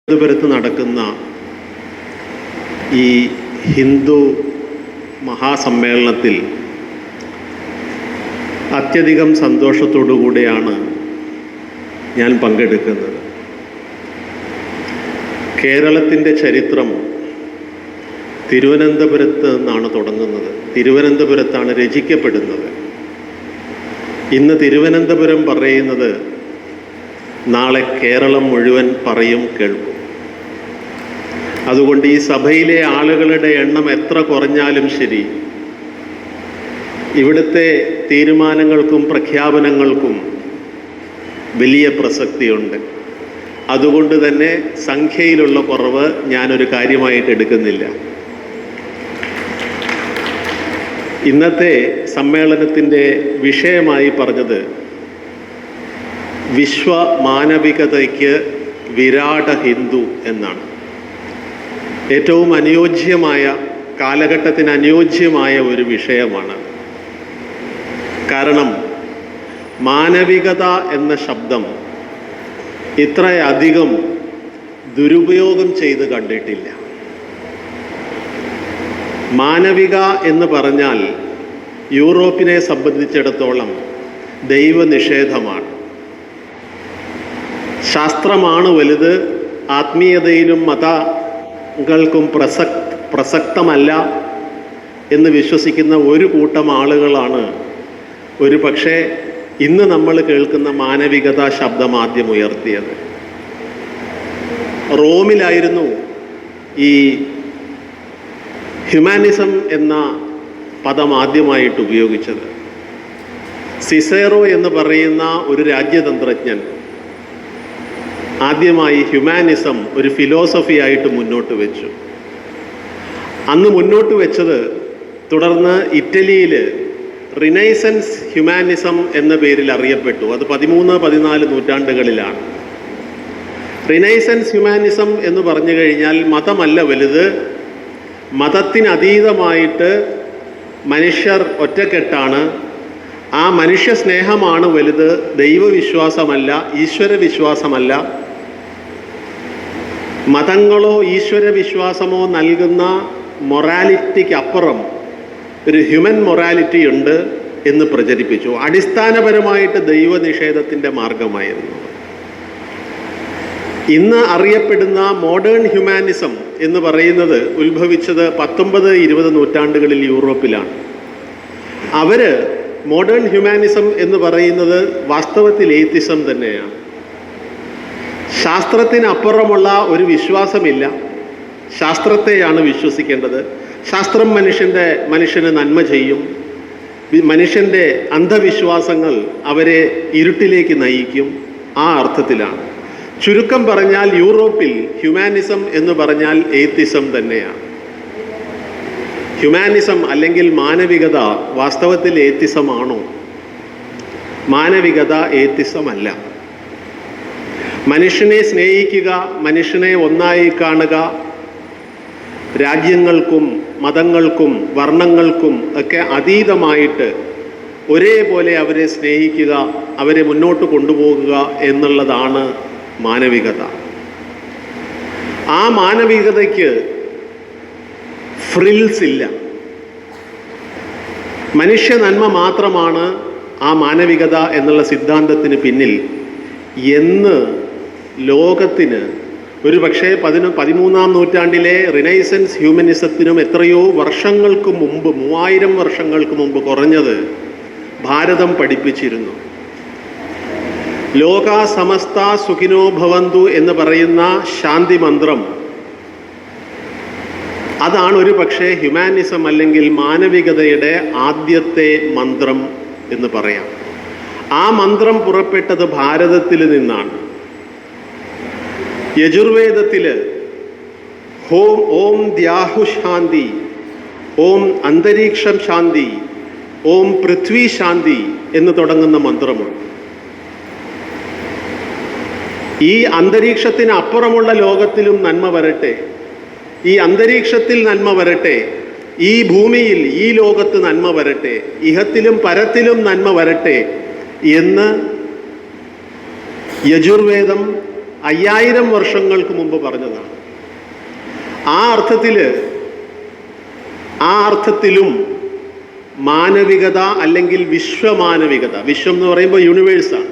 തിരുവനന്തപുരത്ത് നടക്കുന്ന ഈ ഹിന്ദു മഹാസമ്മേളനത്തിൽ അത്യധികം സന്തോഷത്തോടുകൂടിയാണ് ഞാൻ പങ്കെടുക്കുന്നത്. കേരളത്തിൻ്റെ ചരിത്രം തിരുവനന്തപുരത്ത് നിന്നാണ് തുടങ്ങുന്നത്. തിരുവനന്തപുരത്താണ് രചിക്കപ്പെടുന്നത്. ഇന്ന് തിരുവനന്തപുരം പറയുന്നത് നാളെ കേരളം മുഴുവൻ പറയും കേൾക്കും. അതുകൊണ്ട് ഈ സഭയിലെ ആളുകളുടെ എണ്ണം എത്ര കുറഞ്ഞാലും ശരി, ഇവിടുത്തെ തീരുമാനങ്ങൾക്കും പ്രഖ്യാപനങ്ങൾക്കും വലിയ പ്രസക്തിയുണ്ട്. അതുകൊണ്ട് തന്നെ സംഖ്യയിലുള്ള കുറവ് ഞാനൊരു കാര്യമായിട്ട് എടുക്കുന്നില്ല. ഇന്നത്തെ സമ്മേളനത്തിൻ്റെ വിഷയമായി പറഞ്ഞത് വിശ്വമാനവികതയ്ക്ക് വിരാട ഹിന്ദു എന്നാണ്. ഏറ്റവും അനുയോജ്യമായ, കാലഘട്ടത്തിന് അനുയോജ്യമായ ഒരു വിഷയമാണ്. കാരണം മാനവികത എന്ന ശബ്ദം ഇത്രയധികം ദുരുപയോഗം ചെയ്ത് കണ്ടിട്ടില്ല. മാനവിക എന്ന് പറഞ്ഞാൽ യൂറോപ്പിനെ സംബന്ധിച്ചിടത്തോളം ദൈവനിഷേധമാണ്. ശാസ്ത്രമാണ് വലുത്, ആത്മീയതയിലും മതങ്ങൾക്കും പ്രസക്തമല്ല എന്ന് വിശ്വസിക്കുന്ന ഒരു കൂട്ടം ആളുകളാണ് ഒരു പക്ഷേ ഇന്ന് നമ്മൾ കേൾക്കുന്ന മാനവികത ശബ്ദം ആദ്യം ഉയർത്തിയത്. റോമിലായിരുന്നു ഈ ഹ്യൂമാനിസം എന്ന പദം ആദ്യമായിട്ട് ഉപയോഗിച്ചത്. സിസേറോ എന്ന് പറയുന്ന ഒരു രാജ്യതന്ത്രജ്ഞൻ ആദ്യമായി ഹ്യൂമാനിസം ഒരു ഫിലോസഫി ആയിട്ട് മുന്നോട്ട് വെച്ചു. അന്ന് മുന്നോട്ട് വെച്ചത് തുടർന്ന് ഇറ്റലിയിൽ റിനൈസൻസ് ഹ്യൂമാനിസം എന്ന പേരിൽ അറിയപ്പെട്ടു. അത് 13-14 നൂറ്റാണ്ടുകളിലാണ്. റിനൈസൻസ് ഹ്യൂമാനിസം എന്ന് പറഞ്ഞു കഴിഞ്ഞാൽ മതമല്ല വലുത്, മതത്തിനതീതമായിട്ട് മനുഷ്യർ ഒറ്റക്കെട്ടാണ്, ആ മനുഷ്യ സ്നേഹമാണ് വലുത്, ദൈവവിശ്വാസമല്ല, ഈശ്വരവിശ്വാസമല്ല. മതങ്ങളോ ഈശ്വരവിശ്വാസമോ നൽകുന്ന മൊറാലിറ്റിക്കപ്പുറം ഒരു ഹ്യൂമൻ മൊറാലിറ്റി ഉണ്ട് എന്ന് പ്രചരിപ്പിച്ചു. അടിസ്ഥാനപരമായിട്ട് ദൈവനിഷേധത്തിൻ്റെ മാർഗമായിരുന്നു. ഇന്ന് അറിയപ്പെടുന്ന മോഡേൺ ഹ്യൂമാനിസം എന്ന് പറയുന്നത് ഉത്ഭവിച്ചത് 19-20 നൂറ്റാണ്ടുകളിൽ യൂറോപ്പിലാണ്. അവര് മോഡേൺ ഹ്യൂമാനിസം എന്ന് പറയുന്നത് വാസ്തവത്തിൽ എയ്ത്തിസം തന്നെയാണ്. ശാസ്ത്രത്തിനപ്പുറമുള്ള ഒരു വിശ്വാസമില്ല, ശാസ്ത്രത്തെയാണ് വിശ്വസിക്കേണ്ടത്. ശാസ്ത്രം മനുഷ്യന് നന്മ ചെയ്യും. മനുഷ്യൻ്റെ അന്ധവിശ്വാസങ്ങൾ അവരെ ഇരുട്ടിലേക്ക് നയിക്കും. ആ അർത്ഥത്തിലാണ്. ചുരുക്കം പറഞ്ഞാൽ യൂറോപ്പിൽ ഹ്യൂമാനിസം എന്ന് പറഞ്ഞാൽ എയ്ത്തിസം തന്നെയാണ്. ഹ്യൂമാനിസം അല്ലെങ്കിൽ മാനവികത വാസ്തവത്തിൽ എയ്ത്തിസമാണോ? മാനവികത എയ്ത്തിസം അല്ല. മനുഷ്യനെ സ്നേഹിക്കുക, മനുഷ്യനെ ഒന്നായി കാണുക, രാജ്യങ്ങൾക്കും മതങ്ങൾക്കും വർണ്ണങ്ങൾക്കും ഒക്കെ അതീതമായിട്ട് ഒരേപോലെ അവരെ സ്നേഹിക്കുക, അവരെ മുന്നോട്ട് കൊണ്ടുപോകുക എന്നുള്ളതാണ് മാനവികത. ആ മാനവികതയ്ക്ക് ഫ്രിൽസ് ഇല്ല. മനുഷ്യ നന്മ മാത്രമാണ് ആ മാനവികത എന്നുള്ള സിദ്ധാന്തത്തിന് പിന്നിൽ എന്ന് ലോകത്തിന് ഒരു പക്ഷേ 13-ാം നൂറ്റാണ്ടിലെ റിനൈസൻസ് ഹ്യൂമനിസത്തിനും എത്രയോ വർഷങ്ങൾക്ക് മുമ്പ്, 3000 വർഷങ്ങൾക്ക് മുമ്പ് കുറഞ്ഞത് ഭാരതം പഠിപ്പിച്ചിരുന്നു. ലോക സമസ്ത സുഖിനോ ഭവന്തു എന്ന് പറയുന്ന ശാന്തി മന്ത്രം, അതാണ് ഒരു പക്ഷേ ഹ്യൂമാനിസം അല്ലെങ്കിൽ മാനവികതയുടെ ആദ്യത്തെ മന്ത്രം എന്ന് പറയാം. ആ മന്ത്രം പുറപ്പെട്ടത് ഭാരതത്തിൽ നിന്നാണ്. യജുർവേദത്തിൽ ഓം ദ്യാഹു ശാന്തി, ഓം അന്തരീക്ഷം ശാന്തി, ഓം പൃഥ്വി ശാന്തി എന്ന് തുടങ്ങുന്ന മന്ത്രമുണ്ട്. ഈ അന്തരീക്ഷത്തിന് അപ്പുറമുള്ള ലോകത്തിലും നന്മ വരട്ടെ, ഈ അന്തരീക്ഷത്തിൽ നന്മ വരട്ടെ, ഈ ഭൂമിയിൽ ഈ ലോകത്ത് നന്മ വരട്ടെ, ഇഹത്തിലും പരത്തിലും നന്മ വരട്ടെ എന്ന് യജുർവേദം 5000 വർഷങ്ങൾക്ക് മുമ്പ് പറഞ്ഞതാണ്. ആ അർത്ഥത്തിലും മാനവികത അല്ലെങ്കിൽ വിശ്വമാനവികത, വിശ്വം എന്ന് പറയുമ്പോൾ യൂണിവേഴ്സാണ്.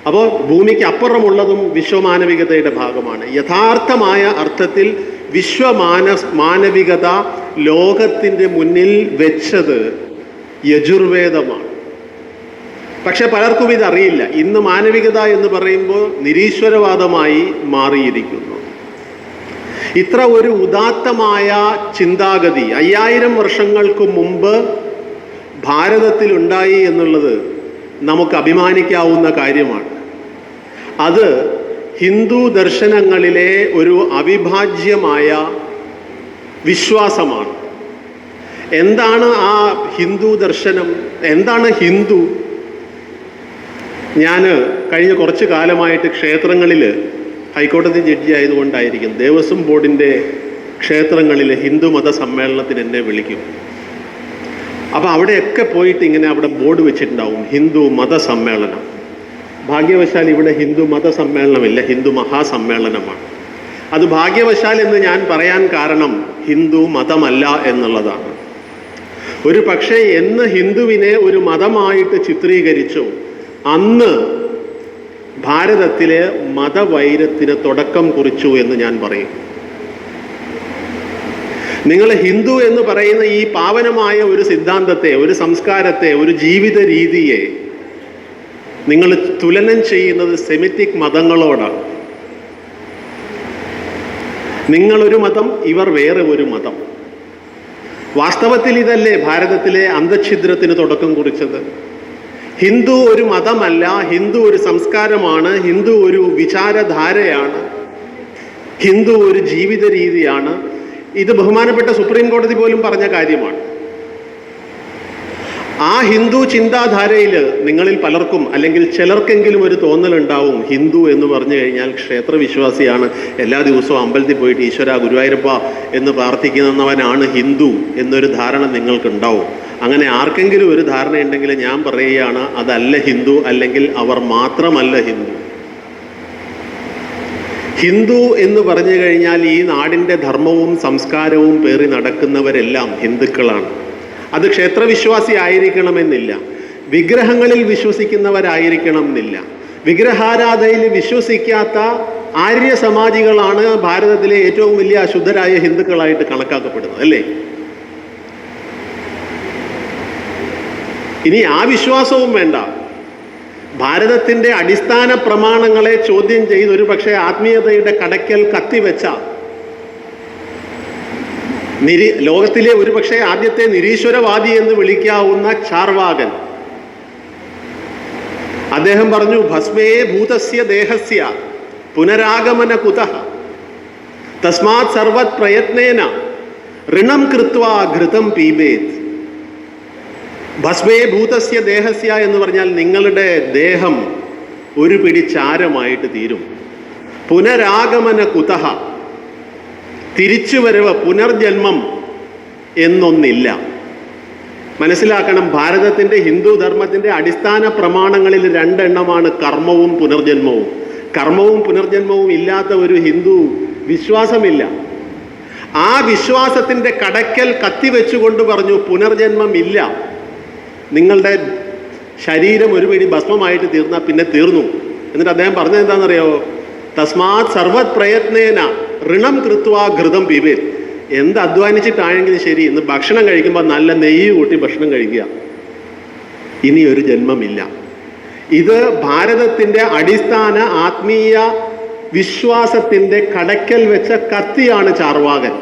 അപ്പോൾ ഭൂമിക്ക് അപ്പുറമുള്ളതും വിശ്വമാനവികതയുടെ ഭാഗമാണ്. യഥാർത്ഥമായ അർത്ഥത്തിൽ മാനവികത ലോകത്തിൻ്റെ മുന്നിൽ വെച്ചത് യജുർവേദമാണ്. പക്ഷെ പലർക്കും ഇതറിയില്ല. ഇന്ന് മാനവികത എന്ന് പറയുമ്പോൾ നിരീശ്വരവാദമായി മാറിയിരിക്കുന്നു. ഇത്ര ഒരു ഉദാത്തമായ ചിന്താഗതി 5000 വർഷങ്ങൾക്ക് മുമ്പ് ഭാരതത്തിൽ ഉണ്ടായി എന്നുള്ളത് നമുക്ക് അഭിമാനിക്കാവുന്ന കാര്യമാണ്. അത് ഹിന്ദു ദർശനങ്ങളിലെ ഒരു അവിഭാജ്യമായ വിശ്വാസമാണ്. എന്താണ് ആ ഹിന്ദു ദർശനം? എന്താണ് ഹിന്ദു? ഞാൻ കഴിഞ്ഞ കുറച്ച് കാലമായിട്ട് ക്ഷേത്രങ്ങളിൽ, ഹൈക്കോടതി ജഡ്ജി ആയതുകൊണ്ടായിരിക്കും, ദേവസ്വം ബോർഡിൻ്റെ ക്ഷേത്രങ്ങളിൽ ഹിന്ദു മത സമ്മേളനത്തിന് എന്നെ വിളിക്കും. അപ്പോൾ അവിടെയൊക്കെ പോയിട്ട് ഇങ്ങനെ അവിടെ ബോർഡ് വെച്ചിട്ടുണ്ടാവും, ഹിന്ദു മത സമ്മേളനം. ഭാഗ്യവശാൽ ഇവിടെ ഹിന്ദു മത സമ്മേളനമില്ല, ഹിന്ദു മഹാസമ്മേളനമാണ്. അത് ഭാഗ്യവശാൽ എന്ന് ഞാൻ പറയാൻ കാരണം ഹിന്ദു മതമല്ല എന്നുള്ളതാണ്. ഒരു പക്ഷേ എന്ന് ഹിന്ദുവിനെ ഒരു മതമായിട്ട് ചിത്രീകരിച്ചോ അന്ന് ഭാരതത്തിലെ മതവൈരത്തിന് തുടക്കം കുറിച്ചു എന്ന് ഞാൻ പറയും. നിങ്ങൾ ഹിന്ദു എന്ന് പറയുന്ന ഈ പാവനമായ ഒരു സിദ്ധാന്തത്തെ, ഒരു സംസ്കാരത്തെ, ഒരു ജീവിത രീതിയെ നിങ്ങൾ തുലനം ചെയ്യുന്നത് സെമിറ്റിക് മതങ്ങളോടാണ്. നിങ്ങളൊരു മതം, ഇവർ വേറെ ഒരു മതം. വാസ്തവത്തിൽ ഇതല്ലേ ഭാരതത്തിലെ അന്തഛിദ്രത്തിന് തുടക്കം കുറിച്ചത്? ഹിന്ദു ഒരു മതമല്ല, ഹിന്ദു ഒരു സംസ്കാരമാണ്, ഹിന്ദു ഒരു വിചാരധാരയാണ്, ഹിന്ദു ഒരു ജീവിത രീതിയാണ്. ഇത് ബഹുമാനപ്പെട്ട സുപ്രീം കോടതി പോലും പറഞ്ഞ കാര്യമാണ്. ആ ഹിന്ദു ചിന്താധാരയിൽ നിങ്ങളിൽ പലർക്കും അല്ലെങ്കിൽ ചിലർക്കെങ്കിലും ഒരു തോന്നലുണ്ടാവും, ഹിന്ദു എന്ന് പറഞ്ഞു കഴിഞ്ഞാൽ ക്ഷേത്രവിശ്വാസിയാണ്, എല്ലാ ദിവസവും അമ്പലത്തിൽ പോയിട്ട് ഈശ്വര ഗുരുവായൂരപ്പ എന്ന് പ്രാർത്ഥിക്കുന്നവനാണ് ഹിന്ദു എന്നൊരു ധാരണ നിങ്ങൾക്കുണ്ടാവും. അങ്ങനെ ആർക്കെങ്കിലും ഒരു ധാരണയുണ്ടെങ്കിൽ ഞാൻ പറയുകയാണ്, അതല്ല ഹിന്ദു, അല്ലെങ്കിൽ അവർ മാത്രമല്ല ഹിന്ദു. ഹിന്ദു എന്ന് പറഞ്ഞു കഴിഞ്ഞാൽ ഈ നാടിൻ്റെ ധർമ്മവും സംസ്കാരവും പേറി നടക്കുന്നവരെല്ലാം ഹിന്ദുക്കളാണ്. അത് ക്ഷേത്രവിശ്വാസി ആയിരിക്കണമെന്നില്ല, വിഗ്രഹങ്ങളിൽ വിശ്വസിക്കുന്നവരായിരിക്കണം എന്നില്ല. വിഗ്രഹാരാധനയിൽ വിശ്വസിക്കാത്ത ആര്യ സമാജികളാണ് ഭാരതത്തിലെ ഏറ്റവും വലിയ അശുദ്ധരായ ഹിന്ദുക്കളായിട്ട് കണക്കാക്കപ്പെടുന്നത്, അല്ലേ? ഇനി ആ വിശ്വാസവും വേണ്ട. ഭാരതത്തിൻ്റെ അടിസ്ഥാന പ്രമാണങ്ങളെ ചോദ്യം ചെയ്ത് ഒരു പക്ഷേ ആത്മീയതയുടെ കടയ്ക്കൽ കത്തിവെച്ച ലോകത്തിലെ ഒരുപക്ഷെ ആദ്യത്തെ നിരീശ്വരവാദി എന്ന് വിളിക്കാവുന്ന ചാർവാകൻ, അദ്ദേഹം പറഞ്ഞു, ഭസ്മേ ഭൂതസ്യ ദേഹസ്യ പുനരാഗമന കുതഃ തസ്മാത് സർവത് പ്രയത്നേന ഋണം കൃത്വാ ഘൃതം പീബേത്. ഭസ്മേ ഭൂതസ്യ ദേഹസ്യ എന്ന് പറഞ്ഞാൽ നിങ്ങളുടെ ദേഹം ഒരു പിടി ചാരമായിട്ട് തീരും. പുനരാഗമന കുതഃ, തിരിച്ചുവരവ്, പുനർജന്മം എന്നൊന്നില്ല. മനസ്സിലാക്കണം, ഭാരതത്തിൻ്റെ ഹിന്ദു ധർമ്മത്തിൻ്റെ അടിസ്ഥാന പ്രമാണങ്ങളിൽ 2 എണ്ണമാണ് കർമ്മവും പുനർജന്മവും. കർമ്മവും പുനർജന്മവും ഇല്ലാത്ത ഒരു ഹിന്ദു വിശ്വാസമില്ല. ആ വിശ്വാസത്തിൻ്റെ കടയ്ക്കൽ കത്തിവെച്ചുകൊണ്ട് പറഞ്ഞു, പുനർജന്മം ഇല്ല, നിങ്ങളുടെ ശരീരം ഒരു പിടി ഭസ്മമായിട്ട് തീർന്നാൽ പിന്നെ തീർന്നു. എന്നിട്ട് അദ്ദേഹം പറഞ്ഞത് എന്താണെന്നറിയോ? തസ്മാത് സർവത് പ്രയത്നേന ഋണം കൃത്വാ ഘൃതം പീബേത്. എന്ത് അധ്വാനിച്ചിട്ടാണെങ്കിലും ശരി, ഇന്ന് ഭക്ഷണം കഴിക്കുമ്പോൾ നല്ല നെയ്യ് കൂട്ടി ഭക്ഷണം കഴിക്കുക, ഇനി ഒരു ജന്മമില്ല. ഇത് ഭാരതത്തിൻ്റെ അടിസ്ഥാന ആത്മീയ വിശ്വാസത്തിൻ്റെ കടയ്ക്കൽ വെച്ച കത്തിയാണ് ചാർവാകൻ.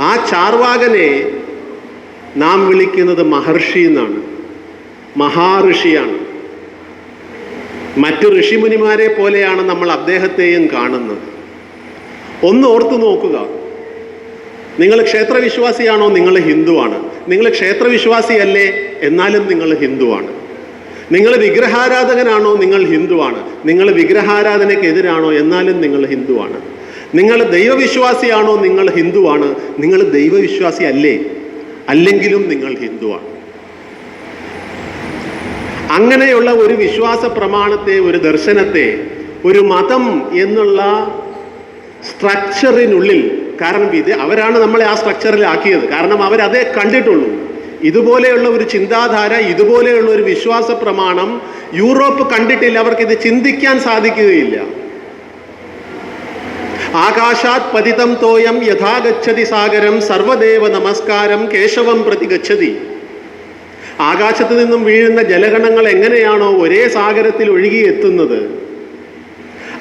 ആ ചാർവാകനെ നാം വിളിക്കുന്നത് മഹർഷി എന്നാണ്, മഹാഋഷിയാണ്. മറ്റു ഋഷിമുനിമാരെ പോലെയാണ് നമ്മൾ അദ്ദേഹത്തെയും കാണുന്നത്. ഒന്ന് ഓർത്തു നോക്കുക, നിങ്ങൾ ക്ഷേത്രവിശ്വാസിയാണോ? നിങ്ങൾ ഹിന്ദുവാണ്. നിങ്ങൾ ക്ഷേത്രവിശ്വാസിയല്ലേ? എന്നാലും നിങ്ങൾ ഹിന്ദുവാണ്. നിങ്ങൾ വിഗ്രഹാരാധകനാണോ? നിങ്ങൾ ഹിന്ദുവാണ്. നിങ്ങൾ വിഗ്രഹാരാധനയ്ക്കെതിരാണോ? എന്നാലും നിങ്ങൾ ഹിന്ദുവാണ്. നിങ്ങൾ ദൈവവിശ്വാസിയാണോ? നിങ്ങൾ ഹിന്ദുവാണ്. നിങ്ങൾ ദൈവവിശ്വാസി അല്ലേ? അല്ലെങ്കിലും നിങ്ങൾ ഹിന്ദുവാണ്. അങ്ങനെയുള്ള ഒരു വിശ്വാസ പ്രമാണത്തെ, ഒരു ദർശനത്തെ, ഒരു മതം എന്നുള്ള സ്ട്രക്ചറിനുള്ളിൽ, കാരണം അവരാണ് നമ്മളെ ആ സ്ട്രക്ചറിലാക്കിയത്, കാരണം അവരതേ കണ്ടിട്ടുള്ളൂ. ഇതുപോലെയുള്ള ഒരു ചിന്താധാര, ഇതുപോലെയുള്ള ഒരു വിശ്വാസ പ്രമാണം യൂറോപ്പ് കണ്ടിട്ടില്ല. അവർക്കിത് ചിന്തിക്കാൻ സാധിക്കുകയില്ല. ആകാശാത് പതിതം തോയം യഥാ ഗച്ഛതി സാഗരം സർവദേവ നമസ്കാരം കേശവം പ്രതി ഗച്ഛതി. ആകാശത്ത് നിന്നും വീഴുന്ന ജലഗണങ്ങൾ എങ്ങനെയാണോ ഒരേ സാഗരത്തിൽ ഒഴുകിയെത്തുന്നത്,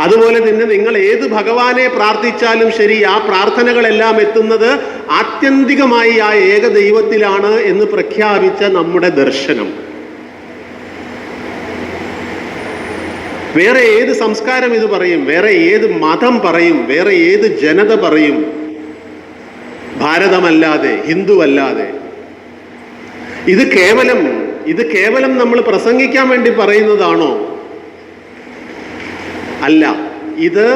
അതുപോലെ തന്നെ നിങ്ങൾ ഏത് ഭഗവാനെ പ്രാർത്ഥിച്ചാലും ശരി, ആ പ്രാർത്ഥനകളെല്ലാം എത്തുന്നത് ആത്യന്തികമായി ആ ഏക ദൈവത്തിലാണ് എന്ന് പ്രഖ്യാപിച്ച നമ്മുടെ ദർശനം. വേറെ ഏത് സംസ്കാരം ഇത് പറയും? വേറെ ഏത് മതം പറയും? വേറെ ഏത് ജനത പറയും? ഭാരതമല്ലാതെ, ഹിന്ദു അല്ലാതെ. ഇത് കേവലം നമ്മൾ പ്രസംഗിക്കാൻ വേണ്ടി പറയുന്നതാണോ? അല്ല. ഇത്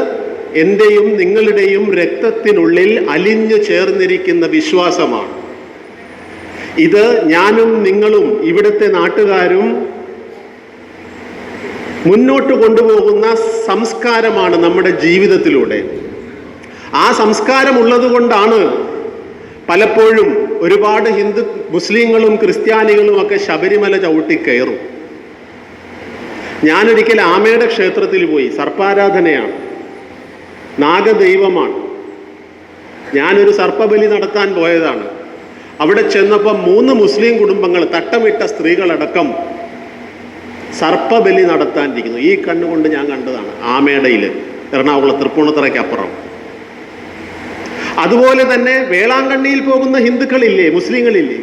എൻ്റെയും നിങ്ങളുടെയും രക്തത്തിനുള്ളിൽ അലിഞ്ഞു ചേർന്നിരിക്കുന്ന വിശ്വാസമാണ്. ഇത് ഞാനും നിങ്ങളും ഇവിടുത്തെ നാട്ടുകാരും മുന്നോട്ട് കൊണ്ടുപോകുന്ന സംസ്കാരമാണ് നമ്മുടെ ജീവിതത്തിലൂടെ. ആ സംസ്കാരം ഉള്ളത് കൊണ്ടാണ് പലപ്പോഴും ഒരുപാട് മുസ്ലിങ്ങളും ക്രിസ്ത്യാനികളും ഒക്കെ ശബരിമല ചവിട്ടിക്കയറും. ഞാനൊരിക്കൽ ആമയുടെ ക്ഷേത്രത്തിൽ പോയി. സർപ്പാരാധനയാണ്, നാഗദൈവമാണ്. ഞാനൊരു സർപ്പബലി നടത്താൻ പോയതാണ്. അവിടെ ചെന്നപ്പോൾ 3 മുസ്ലിം കുടുംബങ്ങൾ, തട്ടമിട്ട സ്ത്രീകളടക്കം സർപ്പബലി നടത്താനിരിക്കുന്നു. ഈ കണ്ണുകൊണ്ട് ഞാൻ കണ്ടതാണ് ആമേടയിൽ, എറണാകുളം തൃപ്പൂണിത്തുറയ്ക്ക് അപ്പുറം. അതുപോലെ തന്നെ വേളാങ്കണ്ണിയിൽ പോകുന്ന ഹിന്ദുക്കളില്ലേ, മുസ്ലിങ്ങളില്ലേ?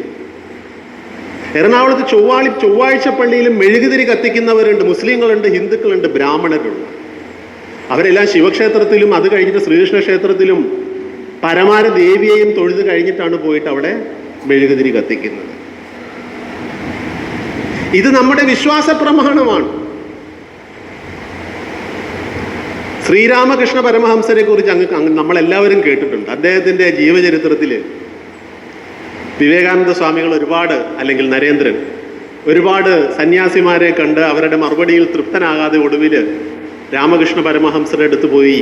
എറണാകുളത്ത് ചൊവ്വാഴ്ച പള്ളിയിലും മെഴുകുതിരി കത്തിക്കുന്നവരുണ്ട്, മുസ്ലിങ്ങളുണ്ട്, ഹിന്ദുക്കളുണ്ട്, ബ്രാഹ്മണരുണ്ട്. അവരെല്ലാം ശിവക്ഷേത്രത്തിലും അത് കഴിഞ്ഞിട്ട് ശ്രീകൃഷ്ണ ക്ഷേത്രത്തിലും പരമാര ദേവിയെയും തൊഴുത് കഴിഞ്ഞിട്ടാണ് പോയിട്ട് അവിടെ മെഴുകുതിരി കത്തിക്കുന്നത്. ഇത് നമ്മുടെ വിശ്വാസ പ്രമാണമാണ്. ശ്രീരാമകൃഷ്ണ പരമഹംസരെ കുറിച്ച് നമ്മളെല്ലാവരും കേട്ടിട്ടുണ്ട്. അദ്ദേഹത്തിൻ്റെ ജീവചരിത്രത്തിൽ വിവേകാനന്ദ സ്വാമികൾ അല്ലെങ്കിൽ നരേന്ദ്രൻ ഒരുപാട് സന്യാസിമാരെ കണ്ട് അവരുടെ മറുപടിയിൽ തൃപ്തനാകാതെ ഒടുവിൽ രാമകൃഷ്ണ പരമഹംസരുടെ അടുത്ത് പോയി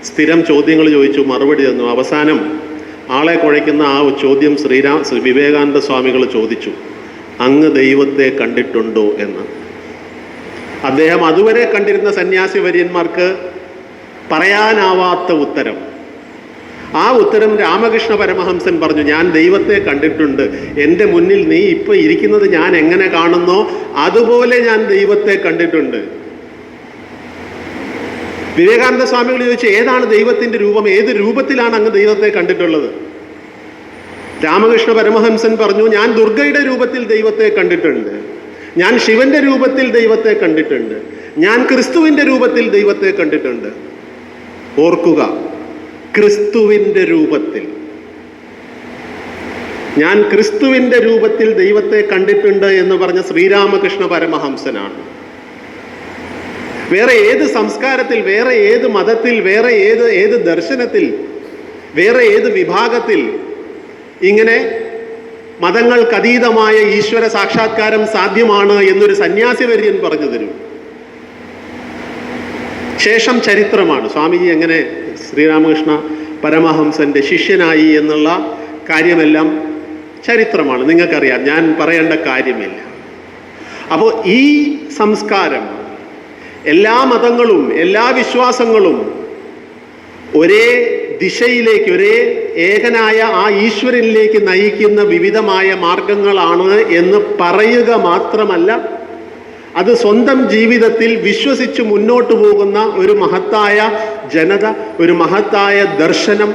സ്ഥിരം ചോദ്യങ്ങൾ ചോദിച്ചു, മറുപടി തന്നു. അവസാനം ആളെ കുഴയ്ക്കുന്ന ആ ചോദ്യം വിവേകാനന്ദ സ്വാമികൾ ചോദിച്ചു, അങ്ങ് ദൈവത്തെ കണ്ടിട്ടുണ്ടോ എന്ന്. അദ്ദേഹം അതുവരെ കണ്ടിരുന്ന സന്യാസി വര്യന്മാർക്ക് പറയാനാവാത്ത ഉത്തരം. ആ ഉത്തരം രാമകൃഷ്ണ പരമഹംസൻ പറഞ്ഞു, ഞാൻ ദൈവത്തെ കണ്ടിട്ടുണ്ട്. എൻ്റെ മുന്നിൽ നീ ഇപ്പോൾ ഇരിക്കുന്നത് ഞാൻ എങ്ങനെ കാണുന്നോ അതുപോലെ ഞാൻ ദൈവത്തെ കണ്ടിട്ടുണ്ട്. വിവേകാനന്ദ സ്വാമികൾ ചോദിച്ചു, ഏതാണ് ദൈവത്തിൻ്റെ രൂപം? ഏത് രൂപത്തിലാണ് അങ്ങ് ദൈവത്തെ കണ്ടിട്ടുള്ളത്? രാമകൃഷ്ണ പരമഹംസൻ പറഞ്ഞു, ഞാൻ ദുർഗയുടെ രൂപത്തിൽ ദൈവത്തെ കണ്ടിട്ടുണ്ട്, ഞാൻ ശിവന്റെ രൂപത്തിൽ ദൈവത്തെ കണ്ടിട്ടുണ്ട്, ഞാൻ ക്രിസ്തുവിൻ്റെ രൂപത്തിൽ ദൈവത്തെ കണ്ടിട്ടുണ്ട്. ഓർക്കുക, ക്രിസ്തുവിൻ്റെ രൂപത്തിൽ. ഞാൻ ക്രിസ്തുവിൻ്റെ രൂപത്തിൽ ദൈവത്തെ കണ്ടിട്ടുണ്ട് എന്ന് പറഞ്ഞ ശ്രീരാമകൃഷ്ണ പരമഹംസനാണ്. വേറെ ഏത് സംസ്കാരത്തിൽ, വേറെ ഏത് മതത്തിൽ, വേറെ ഏത് ദർശനത്തിൽ, വേറെ ഏത് വിഭാഗത്തിൽ ഇങ്ങനെ മതങ്ങൾക്കതീതമായ ഈശ്വര സാക്ഷാത്കാരം സാധ്യമാണ് എന്നൊരു സന്യാസിവര്യൻ പറഞ്ഞു തരും? ശേഷം ചരിത്രമാണ്. സ്വാമിജി എങ്ങനെ ശ്രീരാമകൃഷ്ണ പരമഹംസന്റെ ശിഷ്യനായി എന്നുള്ള കാര്യമെല്ലാം ചരിത്രമാണ്, നിങ്ങൾക്കറിയാം, ഞാൻ പറയേണ്ട കാര്യമില്ല. അപ്പോൾ ഈ സംസ്കാരം, എല്ലാ മതങ്ങളും എല്ലാ വിശ്വാസങ്ങളും ഒരേ ദിശയിലേക്ക്, ഒരേ ഏകനായ ആ ഈശ്വരനിലേക്ക് നയിക്കുന്ന വിവിധമായ മാർഗങ്ങളാണ് എന്ന് പറയുക മാത്രമല്ല, അത് സ്വന്തം ജീവിതത്തിൽ വിശ്വസിച്ച് മുന്നോട്ട് പോകുന്ന ഒരു മഹത്തായ ജനത, ഒരു മഹത്തായ ദർശനം.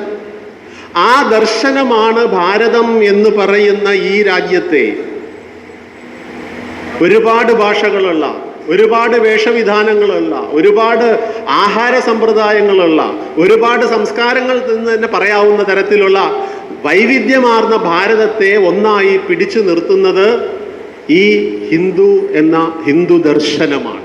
ആ ദർശനമാണ് ഭാരതം എന്ന് പറയുന്ന ഈ രാജ്യത്തെ ഒരുപാട് ഭാഷകളുള്ള, ഒരുപാട് വേഷവിധാനങ്ങളുള്ള, ഒരുപാട് ആഹാര സമ്പ്രദായങ്ങളുള്ള, ഒരുപാട് സംസ്കാരങ്ങൾ നിന്ന് തന്നെ പറയാവുന്ന തരത്തിലുള്ള വൈവിധ്യമാർന്ന ഭാരതത്തെ ഒന്നായി പിടിച്ചു നിർത്തുന്നത് ഈ ഹിന്ദു എന്ന ഹിന്ദു ദർശനമാണ്.